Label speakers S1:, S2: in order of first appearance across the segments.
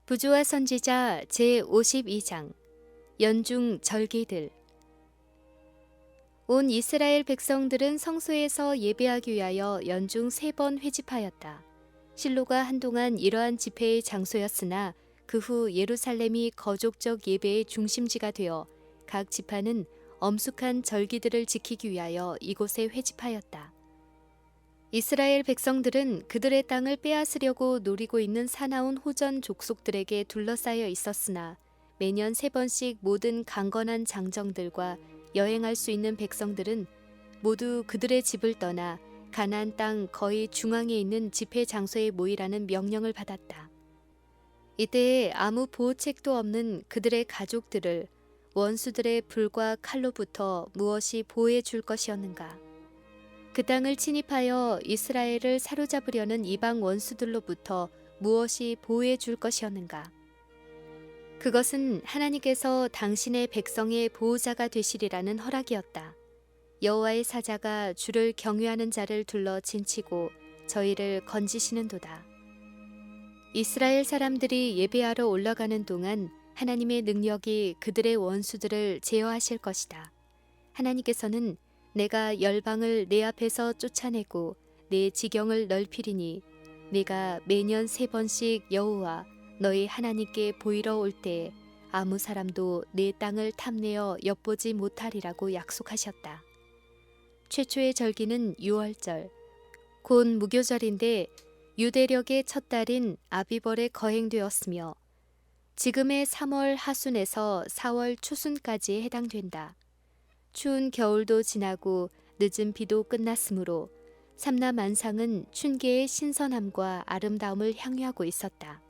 S1: 부조와 선지자 제52장 연중 절기들. 온 이스라엘 백성들은 성소에서 예배하기 위하여 연중 3번 회집하였다. 실로가 한동안 이러한 집회의 장소였으나 그 후 예루살렘이 거족적 예배의 중심지가 되어 각 지파는 엄숙한 절기들을 지키기 위하여 이곳에 회집하였다. 이스라엘 백성들은 그들의 땅을 빼앗으려고 노리고 있는 사나운 호전 족속들에게 둘러싸여 있었으나 매년 3번씩 모든 강건한 장정들과 여행할 수 있는 백성들은 모두 그들의 집을 떠나 가나안 땅 거의 중앙에 있는 집회 장소에 모이라는 명령을 받았다. 이때에 아무 보호책도 없는 그들의 가족들을 원수들의 불과 칼로부터 무엇이 보호해 줄 것이었는가? 그 땅을 침입하여 이스라엘을 사로잡으려는 이방 원수들로부터 무엇이 보호해 줄 것이었는가? 그것은 하나님께서 당신의 백성의 보호자가 되시리라는 허락이었다. 여호와의 사자가 주를 경외하는 자를 둘러 진치고 저희를 건지시는도다. 이스라엘 사람들이 예배하러 올라가는 동안 하나님의 능력이 그들의 원수들을 제어하실 것이다. 하나님께서는 내가 열방을 내 앞에서 쫓아내고 내 지경을 넓히리니 내가 매년 3번씩 여호와 너희 하나님께 보이러 올 때에 아무 사람도 내 땅을 탐내어 엿보지 못하리라고 약속하셨다. 최초의 절기는 6월절, 곧 무교절인데 유대력의 첫 달인 아비벌에 거행되었으며 지금의 3월 하순에서 4월 초순까지에 해당된다. 추운 겨울도 지나고 늦은 비도 끝났으므로 삼라만상은 춘계의 신선함과 아름다움을 향유하고 있었다.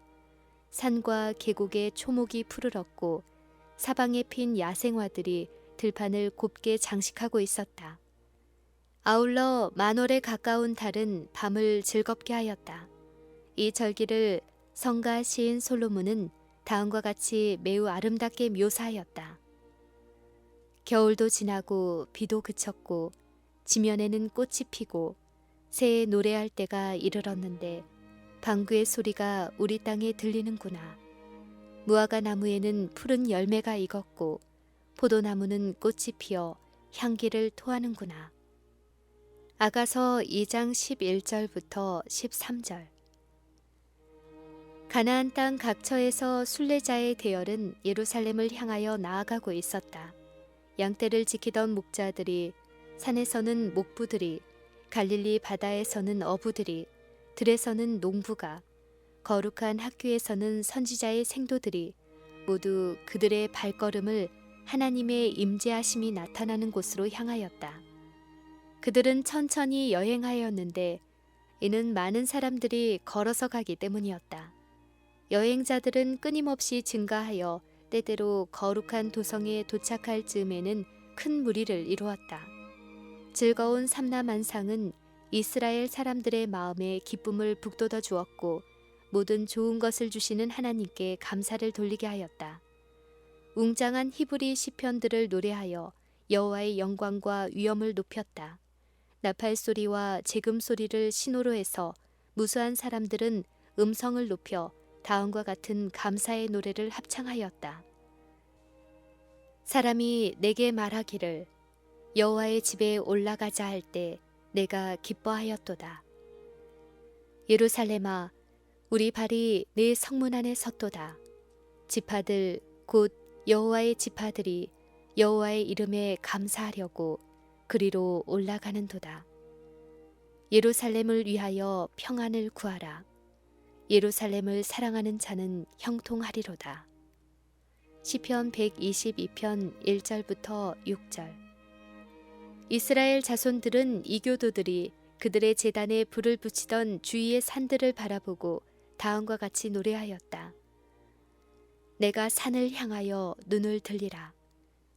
S1: 산과 계곡의 초목이 푸르렀고 사방에 핀 야생화들이 들판을 곱게 장식하고 있었다. 아울러 만월에 가까운 달은 밤을 즐겁게 하였다. 이 절기를 성가 시인 솔로몬은 다음과 같이 매우 아름답게 묘사하였다. 겨울도 지나고 비도 그쳤고 지면에는 꽃이 피고 새에 노래할 때가 이르렀는데 방구의 소리가 우리 땅에 들리는구나. 무화과 나무에는 푸른 열매가 익었고 포도나무는 꽃이 피어 향기를 토하는구나. 아가서 2장 11절부터 13절. 가나안 땅 각처에서 순례자의 대열은 예루살렘을 향하여 나아가고 있었다. 양떼를 지키던 목자들이, 산에서는 목부들이, 갈릴리 바다에서는 어부들이, 들에서는 농부가, 거룩한 학교에서는 선지자의 생도들이 모두 그들의 발걸음을 하나님의 임재하심이 나타나는 곳으로 향하였다. 그들은 천천히 여행하였는데 이는 많은 사람들이 걸어서 가기 때문이었다. 여행자들은 끊임없이 증가하여 때때로 거룩한 도성에 도착할 즈음에는 큰 무리를 이루었다. 즐거운 삼라만상은 이스라엘 사람들의 마음에 기쁨을 북돋아 주었고 모든 좋은 것을 주시는 하나님께 감사를 돌리게 하였다. 웅장한 히브리 시편들을 노래하여 여호와의 영광과 위엄을 높였다. 나팔 소리와 재금 소리를 신호로 해서 무수한 사람들은 음성을 높여 다음과 같은 감사의 노래를 합창하였다. 사람이 내게 말하기를 여호와의 집에 올라가자 할 때 내가 기뻐하였도다. 예루살렘아, 우리 발이 내 성문 안에 섰도다. 지파들 곧 여호와의 지파들이 여호와의 이름에 감사하려고 그리로 올라가는도다. 예루살렘을 위하여 평안을 구하라. 예루살렘을 사랑하는 자는 형통하리로다. 시편 122편 1절부터 6절. 이스라엘 자손들은 이교도들이 그들의 제단에 불을 붙이던 주위의 산들을 바라보고 다음과 같이 노래하였다. 내가 산을 향하여 눈을 들리라.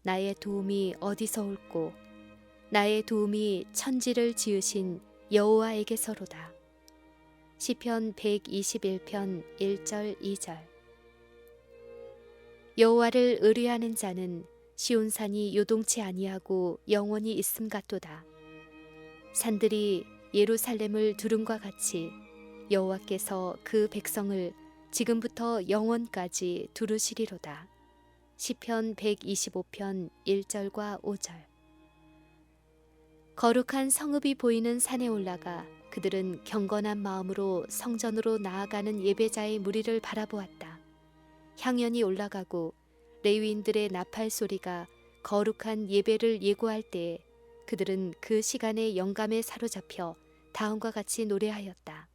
S1: 나의 도움이 어디서 올꼬? 나의 도움이 천지를 지으신 여호와에게서로다. 시편 121편 1절 2절. 여호와를 의뢰하는 자는 시온산이 요동치 아니하고 영원히 있음 같도다. 산들이 예루살렘을 두름과 같이 여호와께서 그 백성을 지금부터 영원까지 두루시리로다. 시편 125편 1절과 5절. 거룩한 성읍이 보이는 산에 올라가 그들은 경건한 마음으로 성전으로 나아가는 예배자의 무리를 바라보았다. 향연이 올라가고 레위인들의 나팔 소리가 거룩한 예배를 예고할 때에 그들은 그 시간의 영감에 사로잡혀 다음과 같이 노래하였다.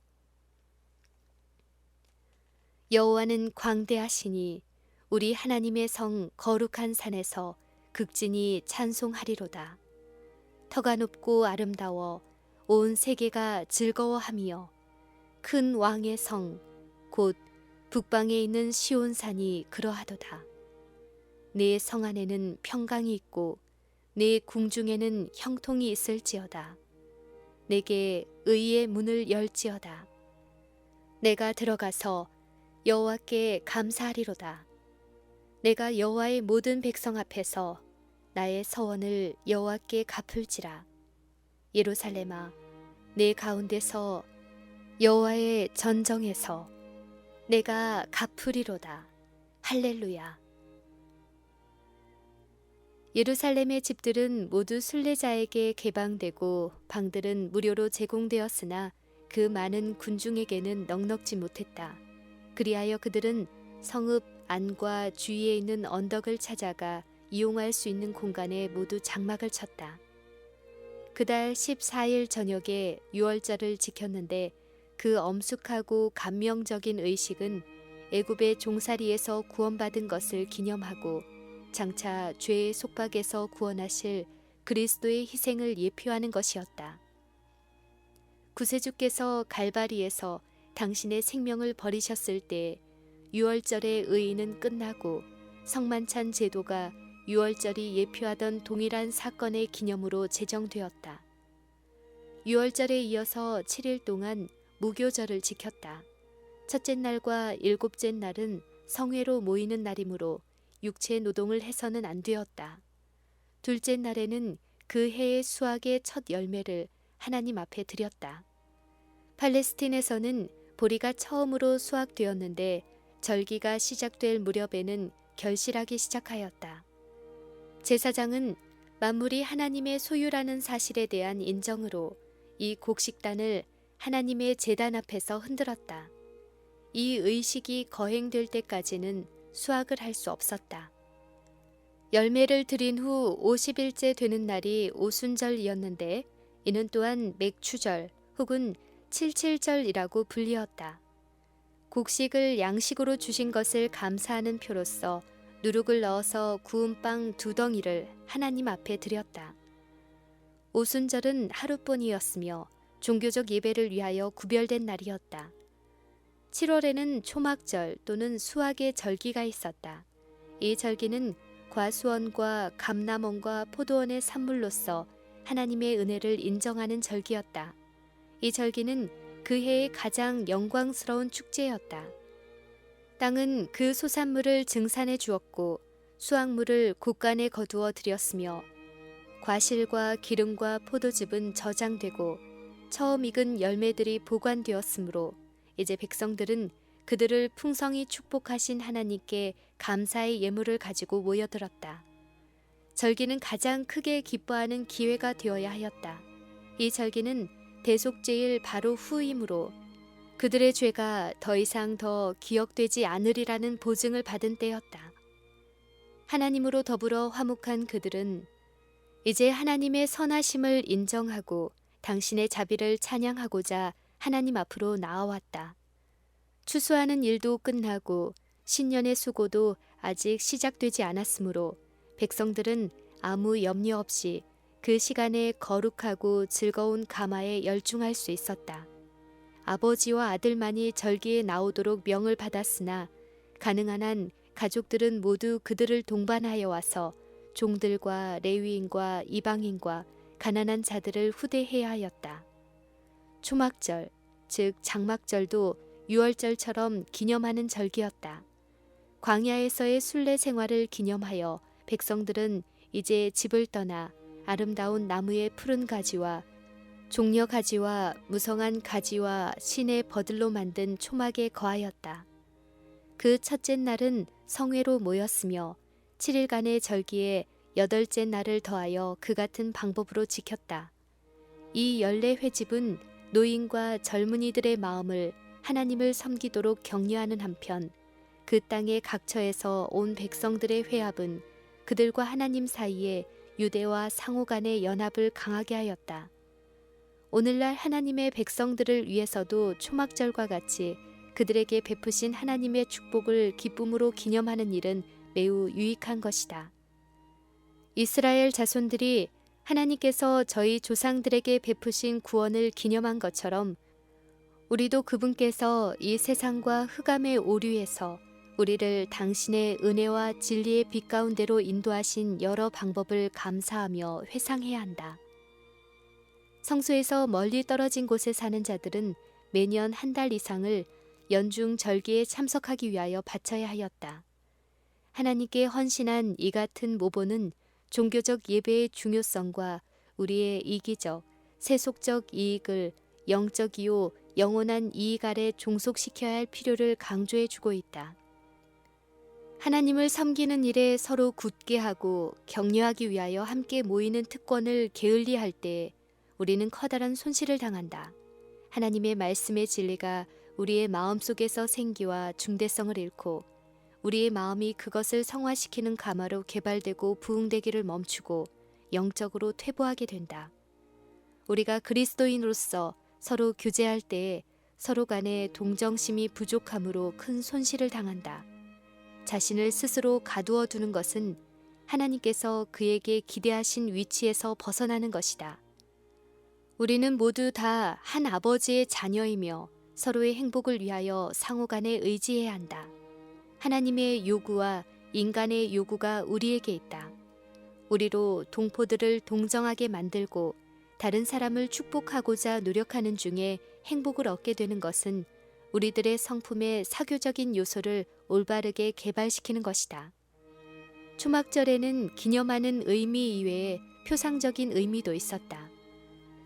S1: 여호와는 광대하시니 우리 하나님의 성 거룩한 산에서 극진히 찬송하리로다. 터가 높고 아름다워 온 세계가 즐거워하며 큰 왕의 성 곧 북방에 있는 시온산이 그러하도다. 네 성 안에는 평강이 있고 네 궁중에는 형통이 있을지어다. 내게 의의 문을 열지어다. 내가 들어가서 여호와께 감사하리로다. 내가 여호와의 모든 백성 앞에서 나의 서원을 여호와께 갚을지라. 예루살렘아, 내 가운데서 여호와의 전정에서 내가 갚으리로다. 할렐루야. 예루살렘의 집들은 모두 순례자에게 개방되고 방들은 무료로 제공되었으나 그 많은 군중에게는 넉넉지 못했다. 그리하여 그들은 성읍 안과 주위에 있는 언덕을 찾아가 이용할 수 있는 공간에 모두 장막을 쳤다. 그달 14일 저녁에 유월절을 지켰는데 그 엄숙하고 감명적인 의식은 애굽의 종살이에서 구원받은 것을 기념하고 장차 죄의 속박에서 구원하실 그리스도의 희생을 예표하는 것이었다. 구세주께서 갈바리에서 당신의 생명을 버리셨을 때 유월절의 의의는 끝나고 성만찬 제도가 유월절이 예표하던 동일한 사건의 기념으로 제정되었다. 유월절에 이어서 7일 동안 무교절을 지켰다. 첫째 날과 일곱째 날은 성회로 모이는 날이므로 육체 노동을 해서는 안 되었다. 둘째 날에는 그 해의 수확의 첫 열매를 하나님 앞에 드렸다. 팔레스틴에서는 보리가 처음으로 수확되었는데 절기가 시작될 무렵에는 결실하기 시작하였다. 제사장은 만물이 하나님의 소유라는 사실에 대한 인정으로 이 곡식단을 하나님의 제단 앞에서 흔들었다. 이 의식이 거행될 때까지는 수확을 할 수 없었다. 열매를 드린 후 50일째 되는 날이 오순절이었는데 이는 또한 맥추절 혹은 칠칠절이라고 불리었다. 곡식을 양식으로 주신 것을 감사하는 표로서 누룩을 넣어서 구운 빵 2덩이를 하나님 앞에 드렸다. 오순절은 하루뿐이었으며 종교적 예배를 위하여 구별된 날이었다. 7월에는 초막절 또는 수확의 절기가 있었다. 이 절기는 과수원과 감람원과 포도원의 산물로서 하나님의 은혜를 인정하는 절기였다. 이 절기는 그 해의 가장 영광스러운 축제였다. 땅은 그 소산물을 증산해 주었고 수확물을 곡간에 거두어 들였으며 과실과 기름과 포도즙은 저장되고 처음 익은 열매들이 보관되었으므로 이제 백성들은 그들을 풍성히 축복하신 하나님께 감사의 예물을 가지고 모여들었다. 절기는 가장 크게 기뻐하는 기회가 되어야 하였다. 이 절기는 대속죄일 바로 후이므로 그들의 죄가 더 이상 더 기억되지 않으리라는 보증을 받은 때였다. 하나님으로 더불어 화목한 그들은 이제 하나님의 선하심을 인정하고 당신의 자비를 찬양하고자 하나님 앞으로 나아왔다. 추수하는 일도 끝나고 신년의 수고도 아직 시작되지 않았으므로 백성들은 아무 염려 없이 그 시간에 거룩하고 즐거운 감화에 열중할 수 있었다. 아버지와 아들만이 절기에 나오도록 명을 받았으나 가능한 한 가족들은 모두 그들을 동반하여 와서 종들과 레위인과 이방인과 가난한 자들을 후대해야 하였다. 초막절, 즉 장막절도 유월절처럼 기념하는 절기였다. 광야에서의 순례 생활을 기념하여 백성들은 이제 집을 떠나 아름다운 나무의 푸른 가지와 종려 가지와 무성한 가지와 신의 버들로 만든 초막에 거하였다. 그 첫째 날은 성회로 모였으며 7일간의 절기에 여덟째 날을 더하여 그 같은 방법으로 지켰다. 이 연례 회집은 노인과 젊은이들의 마음을 하나님을 섬기도록 격려하는 한편 그 땅의 각처에서 온 백성들의 회합은 그들과 하나님 사이에 유대와 상호 간의 연합을 강하게 하였다. 오늘날 하나님의 백성들을 위해서도 초막절과 같이 그들에게 베푸신 하나님의 축복을 기쁨으로 기념하는 일은 매우 유익한 것이다. 이스라엘 자손들이 하나님께서 저희 조상들에게 베푸신 구원을 기념한 것처럼 우리도 그분께서 이 세상과 흑암의 오류에서 우리를 당신의 은혜와 진리의 빛 가운데로 인도하신 여러 방법을 감사하며 회상해야 한다. 성소에서 멀리 떨어진 곳에 사는 자들은 매년 한 달 이상을 연중 절기에 참석하기 위하여 바쳐야 하였다. 하나님께 헌신한 이 같은 모보는 종교적 예배의 중요성과 우리의 이기적, 세속적 이익을 영적이요 영원한 이익 아래 종속시켜야 할 필요를 강조해 주고 있다. 하나님을 섬기는 일에 서로 굳게 하고 격려하기 위하여 함께 모이는 특권을 게을리할 때 우리는 커다란 손실을 당한다. 하나님의 말씀의 진리가 우리의 마음속에서 생기와 중대성을 잃고 우리의 마음이 그것을 성화시키는 가마로 개발되고 부흥되기를 멈추고 영적으로 퇴보하게 된다. 우리가 그리스도인으로서 서로 교제할 때에 서로 간에 동정심이 부족함으로 큰 손실을 당한다. 자신을 스스로 가두어 두는 것은 하나님께서 그에게 기대하신 위치에서 벗어나는 것이다. 우리는 모두 다 한 아버지의 자녀이며 서로의 행복을 위하여 상호 간에 의지해야 한다. 하나님의 요구와 인간의 요구가 우리에게 있다. 우리로 동포들을 동정하게 만들고 다른 사람을 축복하고자 노력하는 중에 행복을 얻게 되는 것은 우리들의 성품의 사교적인 요소를 올바르게 개발시키는 것이다. 초막절에는 기념하는 의미 이외에 표상적인 의미도 있었다.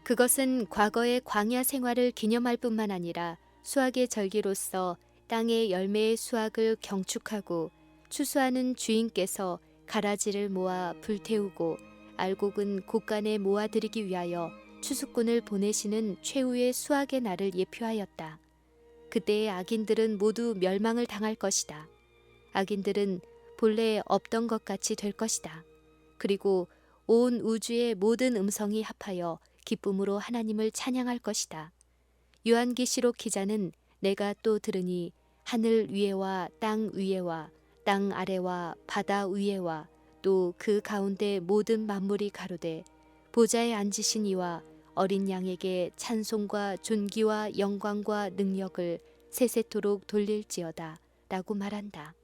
S1: 그것은 과거의 광야 생활을 기념할 뿐만 아니라 수확의 절기로서 땅의 열매의 수확을 경축하고 추수하는 주인께서 가라지를 모아 불태우고 알곡은 곳간에 모아들이기 위하여 추수꾼을 보내시는 최후의 수확의 날을 예표하였다. 그때의 악인들은 모두 멸망을 당할 것이다. 악인들은 본래 없던 것 같이 될 것이다. 그리고 온 우주의 모든 음성이 합하여 기쁨으로 하나님을 찬양할 것이다. 요한계시록 기자는 내가 또 들으니 하늘 위에와 땅 위에와 땅 아래와 바다 위에와 또 그 가운데 모든 만물이 가로되 보좌에 앉으신 이와 어린 양에게 찬송과 존귀와 영광과 능력을 세세토록 돌릴지어다 라고 말한다.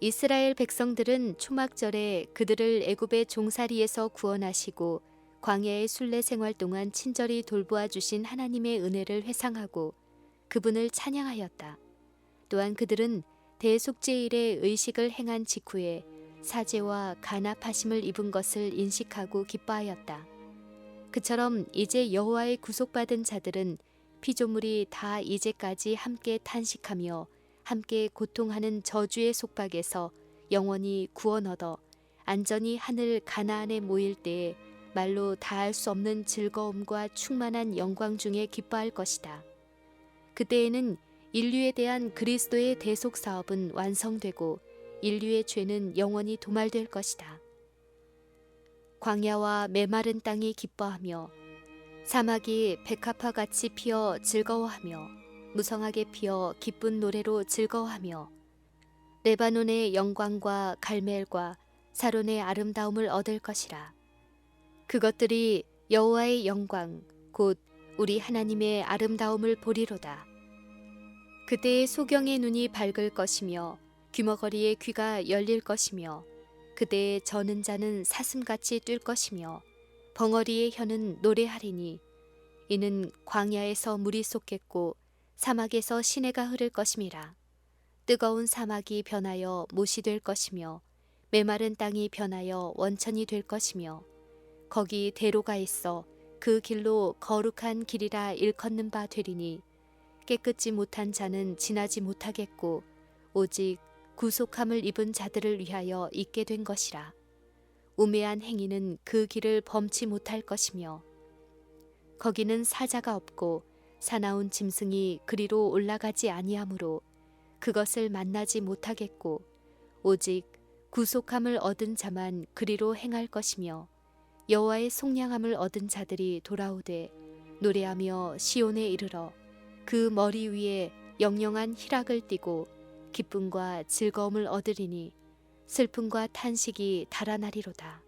S1: 이스라엘 백성들은 초막절에 그들을 애굽의 종살이에서 구원하시고 광야의 순례 생활 동안 친절히 돌보아 주신 하나님의 은혜를 회상하고 그분을 찬양하였다. 또한 그들은 대속죄일의 의식을 행한 직후에 사죄와 간합하심을 입은 것을 인식하고 기뻐하였다. 그처럼 이제 여호와의 구속받은 자들은 피조물이 다 이제까지 함께 탄식하며 함께 고통하는 저주의 속박에서 영원히 구원 얻어 안전히 하늘 가나안에 모일 때에 말로 다할 수 없는 즐거움과 충만한 영광 중에 기뻐할 것이다. 그때에는 인류에 대한 그리스도의 대속 사업은 완성되고 인류의 죄는 영원히 도말될 것이다. 광야와 메마른 땅이 기뻐하며 사막이 백합화 같이 피어 즐거워하며 무성하게 피어 기쁜 노래로 즐거워하며 레바논의 영광과 갈멜과 사론의 아름다움을 얻을 것이라. 그것들이 여호와의 영광 곧 우리 하나님의 아름다움을 보리로다. 그때의 소경의 눈이 밝을 것이며 귀머거리의 귀가 열릴 것이며 그때의 저는 자는 사슴같이 뛸 것이며 벙어리의 혀는 노래하리니 이는 광야에서 물이 솟겠고 사막에서 시내가 흐를 것임이라. 뜨거운 사막이 변하여 못이 될 것이며 메마른 땅이 변하여 원천이 될 것이며 거기 대로가 있어 그 길로 거룩한 길이라 일컫는 바 되리니 깨끗지 못한 자는 지나지 못하겠고 오직 구속함을 입은 자들을 위하여 있게 된 것이라. 우매한 행위는 그 길을 범치 못할 것이며 거기는 사자가 없고 사나운 짐승이 그리로 올라가지 아니하므로 그것을 만나지 못하겠고 오직 구속함을 얻은 자만 그리로 행할 것이며 여호와의 속량함을 얻은 자들이 돌아오되 노래하며 시온에 이르러 그 머리 위에 영영한 희락을 띠고 기쁨과 즐거움을 얻으리니 슬픔과 탄식이 달아나리로다.